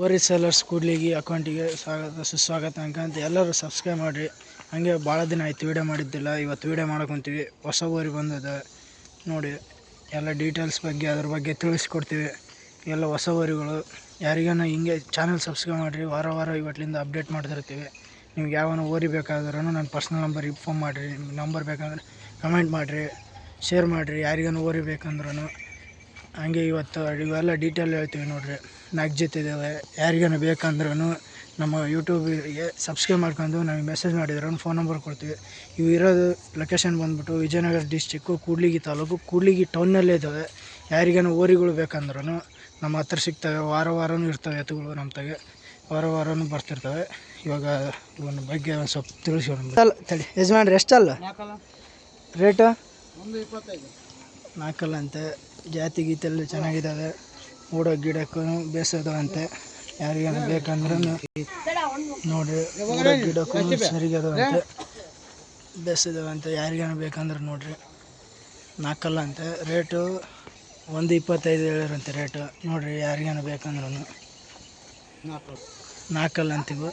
ಓರಿ ಸೇಲರ್ಸ್ ಕೂಡ್ಲಿಗಿ ಅಕೌಂಟಿಗೆ ಸುಸ್ವಾಗತ ಅಂತ ಎಲ್ಲರೂ ಸಬ್ಸ್ಕ್ರೈಬ್ ಮಾಡಿರಿ. ಹಂಗೆ ಭಾಳ ದಿನ ಆಯ್ತು ವೀಡಿಯೋ ಮಾಡಿದ್ದಿಲ್ಲ. ಇವತ್ತು ವೀಡಿಯೋ ಮಾಡ್ಕೊತೀವಿ. ಹೊಸ ಓರಿ ಬಂದದ ನೋಡಿ, ಎಲ್ಲ ಡೀಟೇಲ್ಸ್ ಬಗ್ಗೆ ಅದ್ರ ಬಗ್ಗೆ ತಿಳಿಸ್ಕೊಡ್ತೀವಿ. ಎಲ್ಲ ಹೊಸ ಓರಿಗಳು ಯಾರಿಗಾನ ಹಿಂಗೆ ಚಾನಲ್ ಸಬ್ಸ್ಕ್ರೈಬ್ ಮಾಡಿರಿ. ವಾರ ಇವತ್ತಿಂದ ಅಪ್ಡೇಟ್ ಮಾಡ್ತಿರ್ತೀವಿ. ನಿಮ್ಗೆ ಯಾವನ ಓರಿ ಬೇಕಾದ್ರೂ ನನ್ನ ಪರ್ಸ್ನಲ್ ನಂಬರಿಗೆ ಫೋನ್ ಮಾಡಿರಿ. ನಿಮ್ಗೆ ನಂಬರ್ ಬೇಕಂದ್ರೆ ಕಮೆಂಟ್ ಮಾಡಿರಿ, ಶೇರ್ ಮಾಡಿರಿ. ಯಾರಿಗಾನ ಓರಿ ಬೇಕಂದ್ರೂ ಹಂಗೆ ಇವತ್ತು ಇವೆಲ್ಲ ಡೀಟೇಲ್ ಹೇಳ್ತೀವಿ ನೋಡಿರಿ. 4 ಜೊತೆ ಇದ್ದಾವೆ. ಯಾರಿಗಾನ ಬೇಕಂದ್ರೂ ನಮ್ಮ ಯೂಟ್ಯೂಬಿಗೆ ಸಬ್ಸ್ಕ್ರೈಬ್ ಮಾಡ್ಕೊಂಡು ನಮಗೆ ಮೆಸೇಜ್ ಮಾಡಿದ್ರೆ ಫೋನ್ ನಂಬರ್ ಕೊಡ್ತೀವಿ. ಇವು ಇರೋದು ಲೊಕೇಶನ್ ಬಂದುಬಿಟ್ಟು ವಿಜಯನಗರ ಡಿಸ್ಟಿಕ್ಕು ಕೂಡ್ಲಿಗಿ ತಾಲೂಕು ಕೂಡ್ಲಿಗಿ ಟೌನ್ನಲ್ಲೇ ಇದ್ದಾವೆ. ಯಾರಿಗಾನ ಓರಿಗಳು ಬೇಕಂದ್ರೂ ನಮ್ಮ ಹತ್ರ ಸಿಗ್ತವೆ. ವಾರನೂ ಇರ್ತವೆ ಎತ್ತುಗಳು ನಮ್ಮ ತಾಗೆ. ವಾರನೂ ಬರ್ತಿರ್ತವೆ. ಇವಾಗ ಇವನ ಬಗ್ಗೆ ಒಂದು ಸ್ವಲ್ಪ ತಿಳಿಸೋಣ. ತಡಿ ಯಜಮಾನ್ರಿ, ಎಷ್ಟಲ್ಲ ರೇಟು? 125. 4 ಅಂತೆ. ಜಾತಿ ಗೀತೆಲ್ಲ ಚೆನ್ನಾಗಿದ್ದಾವೆ. ಗಿಡಕ್ಕೂ ಬೇಸದವಂತೆ. ಯಾರಿಗಾನ ಬೇಕಂದ್ರೂ ನೋಡಿರಿ. ಗಿಡಕ್ಕೂ ಸರಿಗದವಂತೆ, ಬೇಸದವಂತೆ. ಯಾರಿಗಾನ ಬೇಕಂದ್ರೆ ನೋಡಿರಿ. 4 ಅಂತೆ. ರೇಟು 125 ಹೇಳಿರಂತೆ ರೇಟು. ನೋಡಿರಿ, ಯಾರಿಗಾನ ಬೇಕಂದ್ರೂ 4 ಅಂತಿವು.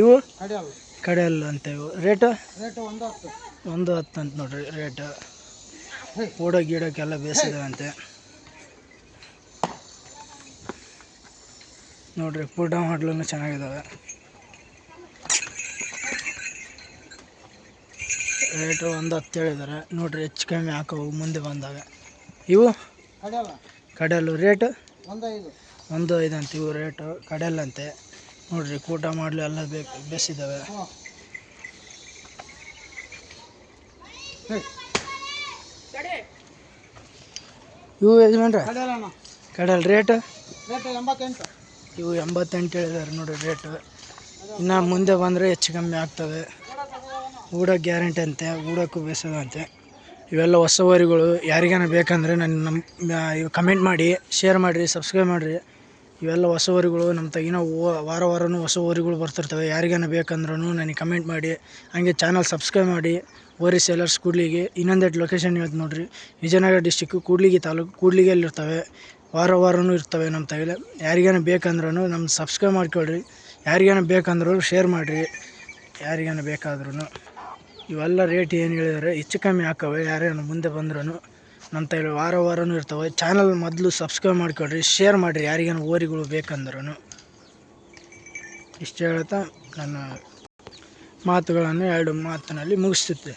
ಇವು ಕಡೆಯಲ್ಲ ಅಂತ. ಇವು ರೇಟು 110 ಅಂತ ನೋಡಿರಿ ರೇಟು. ಗಿಡಕ್ಕೆಲ್ಲ ಬೇಸಿದವಂತೆ ನೋಡಿರಿ. ಫೋಟ ಮಾಡ್ಲೂ ಚೆನ್ನಾಗಿದ್ದಾವೆ. ರೇಟು 110 ಹೇಳಿದ್ದಾರೆ ನೋಡಿರಿ. ಹೆಚ್ಚು ಕಮ್ಮಿ ಹಾಕವು ಮುಂದೆ ಬಂದಾಗ. ಇವು ಕಡೆಯಲ್ಲು ರೇಟು 105 ಅಂತ. ಇವು ರೇಟು ಕಡೆಯಲ್ಲಂತೆ ನೋಡಿರಿ. ಕೂಟ ಮಾಡಲು ಎಲ್ಲ ಬೇಸಿದ್ದಾವೆ. ಇವು ಯಜಮಾನ್ರೆ ಕಡೆಯಲ್ಲ ರೇಟು 88. ಇವು 88 ಹೇಳಿದ್ದಾರೆ ನೋಡಿರಿ ರೇಟು. ಇನ್ನು ಮುಂದೆ ಬಂದರೆ ಹೆಚ್ಚು ಕಮ್ಮಿ ಆಗ್ತವೆ. ಗ್ಯಾರಂಟಿ ಅಂತೆ. ಊಡಕ್ಕೂ ಬೇಸದಂತೆ. ಇವೆಲ್ಲ ಹೊಸ ಓರಿಗಳು. ಯಾರಿಗಾನ ಬೇಕಂದರೆ ಇವು ಕಮೆಂಟ್ ಮಾಡಿ, ಶೇರ್ ಮಾಡಿರಿ, ಸಬ್ಸ್ಕ್ರೈಬ್ ಮಾಡಿರಿ. ಇವೆಲ್ಲ ಹೊಸ ಓರಿಗಳು ನಮ್ಮ ತಗಿನ. ವಾರನೂ ಹೊಸ ಓರಿಗಳು ಬರ್ತಿರ್ತವೆ. ಯಾರಿಗಾನ ಬೇಕಂದ್ರೂ ನನಗೆ ಕಮೆಂಟ್ ಮಾಡಿ. ಹಂಗೆ ಚಾನಲ್ ಸಬ್ಸ್ಕ್ರೈಬ್ ಮಾಡಿ. ಓರಿ ಸೇಲರ್ಸ್ ಕೂಡ್ಲಿಗಿ. ಇನ್ನೊಂದೆರಡು ಲೊಕೇಶನ್ ಹೇಳ್ತು ನೋಡಿರಿ. ವಿಜಯನಗರ ಡಿಸ್ಟಿಕ್ಕು ಕೂಡ್ಲಿಗಿ ತಾಲೂಕು ಕೂಡ್ಲಿಗಿಯಲ್ಲಿರ್ತವೆ. ವಾರನೂ ಇರ್ತವೆ ನಮ್ಮ ತಗಲೆ. ಯಾರಿಗಾನ ಬೇಕಂದ್ರೂ ನಮ್ಮ ಸಬ್ಸ್ಕ್ರೈಬ್ ಮಾಡ್ಕೊಳ್ರಿ. ಯಾರಿಗಾನ ಬೇಕಂದ್ರೂ ಶೇರ್ ಮಾಡಿರಿ. ಯಾರಿಗಾನ ಬೇಕಾದ್ರೂ ಇವೆಲ್ಲ ರೇಟ್ ಏನು ಹೇಳಿದರೆ ಹೆಚ್ಚು ಕಮ್ಮಿ ಹಾಕವೆ. ಯಾರೇನು ಮುಂದೆ ಬಂದ್ರೂ ನಮ್ಮ ತಗಲೆ ವಾರನೂ ಇರ್ತವೆ. ಚಾನಲ್ ಮೊದಲು ಸಬ್ಸ್ಕ್ರೈಬ್ ಮಾಡ್ಕೊಳ್ರಿ, ಶೇರ್ ಮಾಡಿರಿ. ಯಾರಿಗಾನ ಓರಿಗಳು ಬೇಕಂದ್ರೂ ಇಷ್ಟು ಹೇಳ್ತಾ ನನ್ನ ಮಾತುಗಳನ್ನು 2 ಮಾತಿನಲ್ಲಿ ಮುಗಿಸುತ್ತೆ.